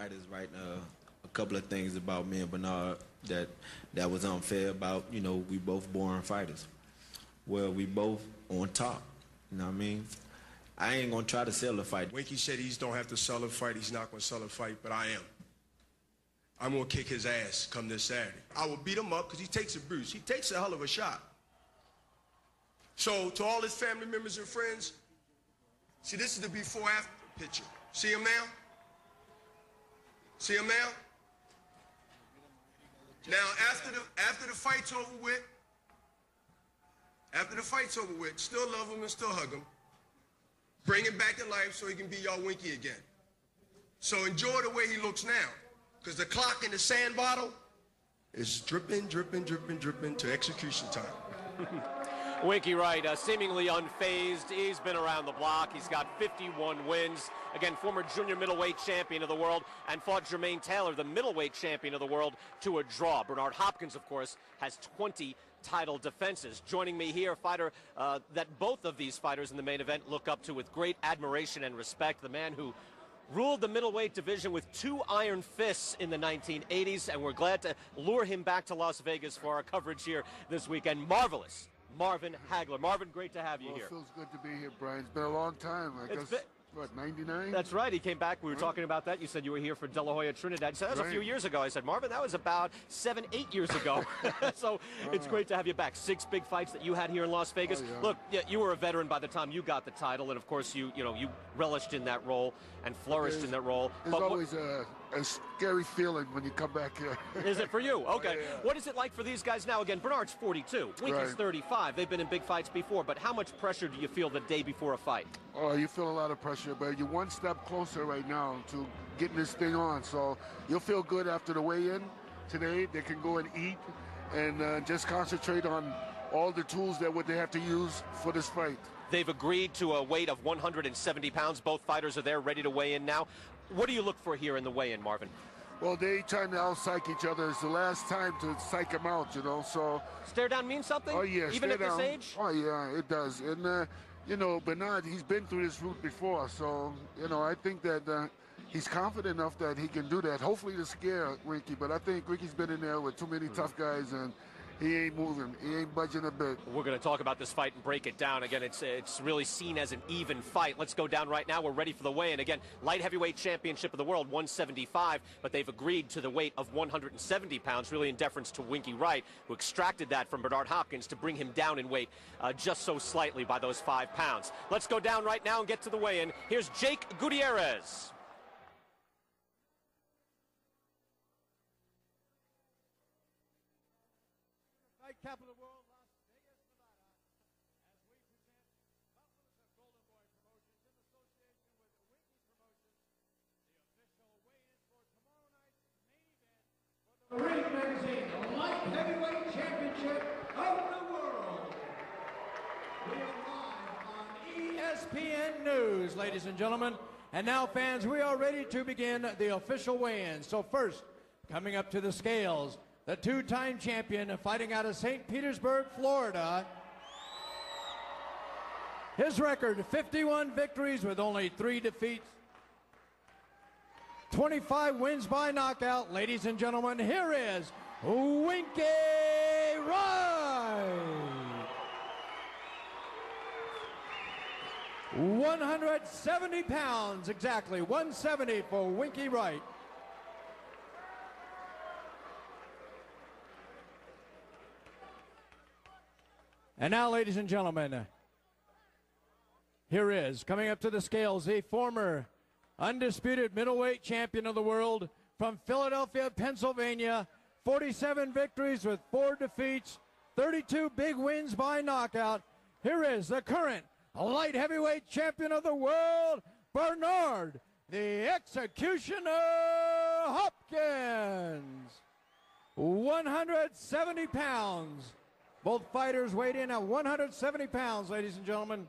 fighters writing a couple of things about me and Bernard that was unfair about, you know, we both born fighters. Well, we both on top, you know what I mean? I ain't gonna try to sell a fight. Winky said he don't have to sell a fight, he's not gonna sell a fight, but I am. I'm gonna kick his ass come this Saturday. I will beat him up because he takes a bruise. He takes a hell of a shot. So to all his family members and friends, see, this is the before-after picture. See him now? See him now? Now, after the fight's over with, still love him and still hug him. Bring him back to life so he can be y'all Winky again. So enjoy the way he looks now, because the clock in the sand bottle is dripping, dripping, dripping, dripping to execution time. Winky Wright, seemingly unfazed. He's been around the block. He's got 51 wins. Again, former junior middleweight champion of the world, and fought Jermaine Taylor, the middleweight champion of the world, to a draw. Bernard Hopkins, of course, has 20 title defenses. Joining me here, a fighter that both of these fighters in the main event look up to with great admiration and respect, the man who ruled the middleweight division with 2 iron fists in the 1980s, and we're glad to lure him back to Las Vegas for our coverage here this weekend. Marvelous Marvin Hagler. Marvin, great to have you here. It feels good to be here, Brian. It's been a long time. I guess, what, 99? That's right. He came back. We were talking about that. You said you were here for De La Hoya Trinidad. You said that was a few years ago. I said, Marvin, that was about 7, 8 years ago. So it's great to have you back. 6 big fights that you had here in Las Vegas. Look, you were a veteran by the time you got the title, and of course you relished in that role and flourished in that role. It's always a scary feeling when you come back here. Is it for you? Okay. What is it like for these guys now? Again, Bernard's 42. Winky's 35. They've been in big fights before, but how much pressure do you feel the day before a fight? Oh, you feel a lot of pressure, but you're one step closer right now to getting this thing on. So you'll feel good after the weigh-in today. They can go and eat and just concentrate on all the tools that they have to use for this fight. They've agreed to a weight of 170 pounds. Both fighters are there ready to weigh in now. What do you look for here in the weigh-in, Marvin? Well, they trying to out-psych each other. It's the last time to psych them out, you know, so... Stare down means something? Oh, yeah. Even at this age? Oh, yeah, it does. And, you know, Bernard, he's been through this route before, so, you know, I think that he's confident enough that he can do that. Hopefully to scare Winky, but I think Winky's been in there with too many tough guys, and he ain't moving. He ain't budging a bit. We're going to talk about this fight and break it down. Again, it's really seen as an even fight. Let's go down right now. We're ready for the weigh-in. Again, light heavyweight championship of the world, 175, but they've agreed to the weight of 170 pounds, really in deference to Winky Wright, who extracted that from Bernard Hopkins to bring him down in weight just so slightly by those 5 pounds. Let's go down right now and get to the weigh-in. Here's Jake Gutierrez. Capital of the world, Las Vegas, Nevada, as we present Hopkins of Golden Boy Promotions in association with Winky Promotions, the official weigh-in for tomorrow night's main event for the Ring Magazine Light Heavyweight Championship of the World. We are live on ESPN News, ladies and gentlemen. And now, fans, we are ready to begin the official weigh-in. So first, coming up to the scales, the 2-time champion fighting out of St. Petersburg, Florida. His record, 51 victories with only 3 defeats. 25 wins by knockout. Ladies and gentlemen, here is Winky Wright. 170 pounds, exactly, 170 for Winky Wright. And now, ladies and gentlemen, here is, coming up to the scales, the former undisputed middleweight champion of the world from Philadelphia, Pennsylvania, 47 victories with 4 defeats, 32 big wins by knockout. Here is the current light heavyweight champion of the world, Bernard, the Executioner Hopkins. 170 pounds. Both fighters weighed in at 170 pounds, ladies and gentlemen.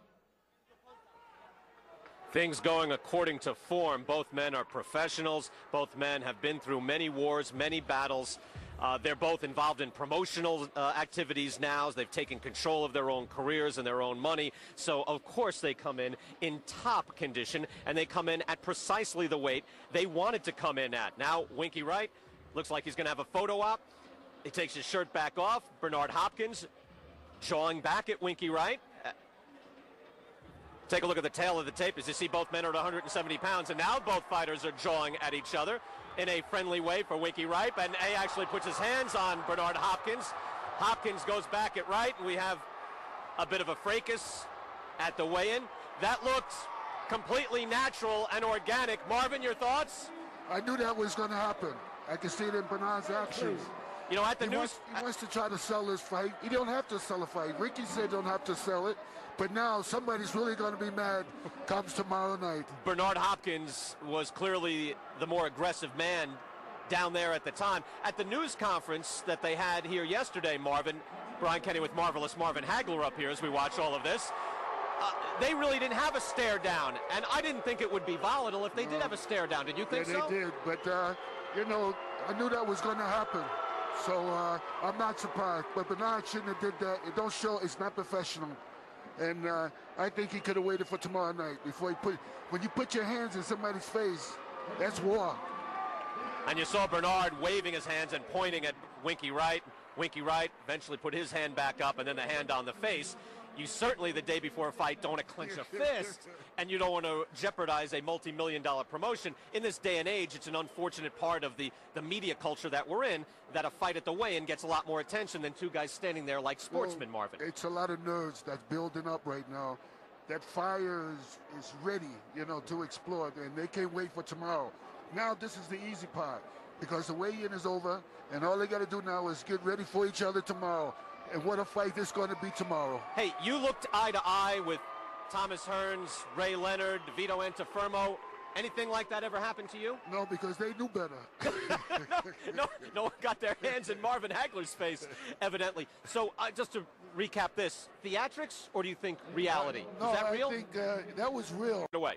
Things going according to form. Both men are professionals. Both men have been through many wars, many battles. They're both involved in promotional activities now. They've taken control of their own careers and their own money. So, of course, they come in top condition, and they come in at precisely the weight they wanted to come in at. Now, Winky Wright looks like he's going to have a photo op. He takes his shirt back off. Bernard Hopkins jawing back at Winky Wright. Take a look at the tail of the tape as you see both men are at 170 pounds, and now both fighters are jawing at each other in a friendly way for Winky Wright, and A actually puts his hands on Bernard Hopkins. Hopkins goes back at Wright, and we have a bit of a fracas at the weigh-in. That looked completely natural and organic. Marvin, your thoughts? I knew that was going to happen. I can see it in Bernard's actions. You know, at the news... He wants to try to sell this fight. He don't have to sell a fight. Ricky said don't have to sell it. But now somebody's really going to be mad comes tomorrow night. Bernard Hopkins was clearly the more aggressive man down there at the time. At the news conference that they had here yesterday, Marvin, Brian Kenny with Marvelous Marvin Hagler up here as we watch all of this, they really didn't have a stare down. And I didn't think it would be volatile if they did have a stare down. Did you think so? They did. But, you know, I knew that was going to happen. So I'm not surprised. But Bernard shouldn't have did that. It don't show. It's not professional. And I think he could have waited for tomorrow night before when you put your hands in somebody's face, that's war. And you saw Bernard waving his hands and pointing at Winky Wright. Winky Wright eventually put his hand back up and then the hand on the face. You certainly, the day before a fight, don't want to clench a fist, and you don't want to jeopardize a multi-million-dollar promotion. In this day and age, it's an unfortunate part of the media culture that we're in, that a fight at the weigh-in gets a lot more attention than two guys standing there like sportsmen, Marvin. It's a lot of nerves that's building up right now. That fire is ready, you know, to explode, and they can't wait for tomorrow. Now this is the easy part, because the weigh-in is over, and all they got to do now is get ready for each other tomorrow. And what a fight this is going to be tomorrow. Hey, you looked eye to eye with Thomas Hearns, Ray Leonard, Vito Antuofermo. Anything like that ever happened to you? No, because they knew better. no one got their hands in Marvin Hagler's face, evidently. So just to recap this, theatrics or do you think reality? No, is that real? I think that was real. Away.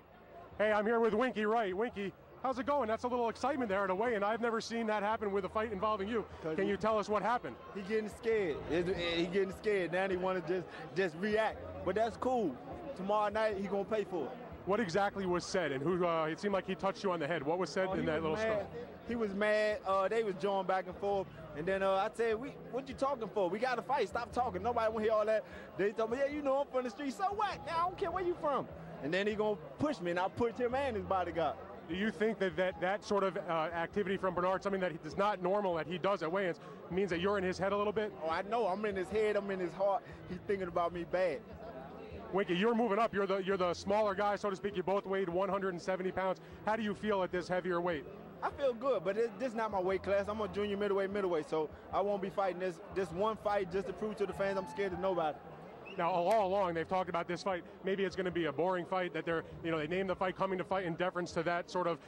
Hey, I'm here with Winky Wright. Winky, how's it going? That's a little excitement there at a weigh-in. I've never seen that happen with a fight involving you. Can you tell us what happened? He getting scared. He getting scared. Now he want to just react. But that's cool. Tomorrow night he gonna pay for it. What exactly was said, and who? It seemed like he touched you on the head. What was said in that little stuff? He was mad. They was jawing back and forth, and then I said, "What you talking for? We got to fight. Stop talking. Nobody want to hear all that." They told me, "Yeah, you know I'm from the street. So what? Now I don't care where you from." And then he gonna push me, and I pushed him and his bodyguard. Do you think that sort of activity from Bernard, something that is not normal that he does at weigh-ins, means that you're in his head a little bit? Oh, I know. I'm in his head. I'm in his heart. He's thinking about me bad. Winky, you're moving up. You're the smaller guy, so to speak. You both weighed 170 pounds. How do you feel at this heavier weight? I feel good, but this is not my weight class. I'm a junior middleweight, so I won't be fighting this one fight just to prove to the fans I'm scared of nobody. Now, all along, they've talked about this fight. Maybe it's going to be a boring fight, that they named the fight Coming to Fight in deference to that sort of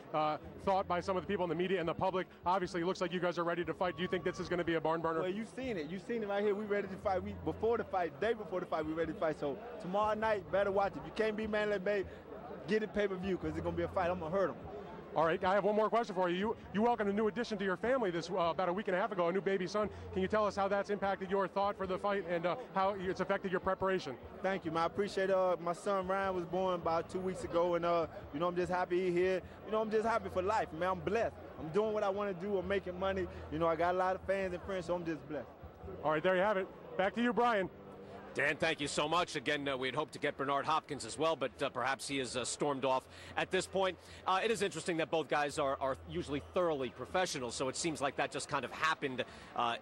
thought by some of the people in the media and the public. Obviously, it looks like you guys are ready to fight. Do you think this is going to be a barn burner? Well, you've seen it. You've seen it right here. We ready to fight. Before the fight, day before the fight, we ready to fight. So tomorrow night, better watch it. If you can't be Manly Bay, get it pay-per-view because it's going to be a fight. I'm going to hurt him. All right, I have one more question for you. You welcomed a new addition to your family this about a week and a half ago, a new baby son. Can you tell us how that's impacted your thought for the fight and how it's affected your preparation? Thank you, man. I appreciate it. My son Ryan was born about 2 weeks ago, and I'm just happy he's here. I'm just happy for life, man. I'm blessed. I'm doing what I want to do. I'm making money. I got a lot of fans and friends, so I'm just blessed. All right, there you have it. Back to you, Brian. Dan, thank you so much. Again, we had hoped to get Bernard Hopkins as well, but perhaps he has stormed off at this point. It is interesting that both guys are usually thoroughly professional, so it seems like that just kind of happened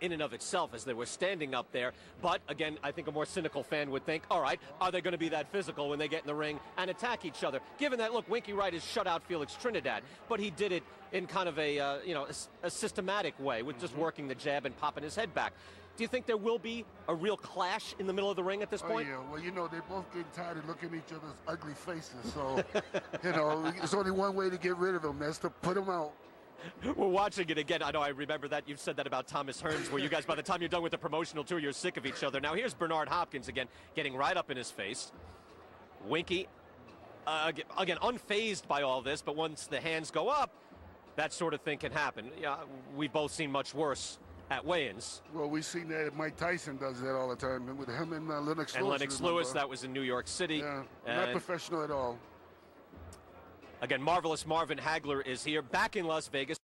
in and of itself as they were standing up there. But, again, I think a more cynical fan would think, all right, are they going to be that physical when they get in the ring and attack each other? Given that, look, Winky Wright has shut out Felix Trinidad, but he did it in kind of a systematic way with just working the jab and popping his head back. Do you think there will be a real clash in the middle of the ring at this point? Oh, yeah. Well, they both getting tired of looking at each other's ugly faces. So, there's only one way to get rid of them. That's to put them out. We're watching it again. I know I remember that. You've said that about Thomas Hearns, where you guys, by the time you're done with the promotional tour, you're sick of each other. Now, here's Bernard Hopkins again, getting right up in his face. Winky, again, unfazed by all this, but once the hands go up, that sort of thing can happen. Yeah, we've both seen much worse at weigh-ins. Well, we've seen that Mike Tyson does that all the time with him and Lennox Lewis. And Lennox Lewis, that was in New York City. Yeah, not professional at all. Again, Marvelous Marvin Hagler is here, back in Las Vegas.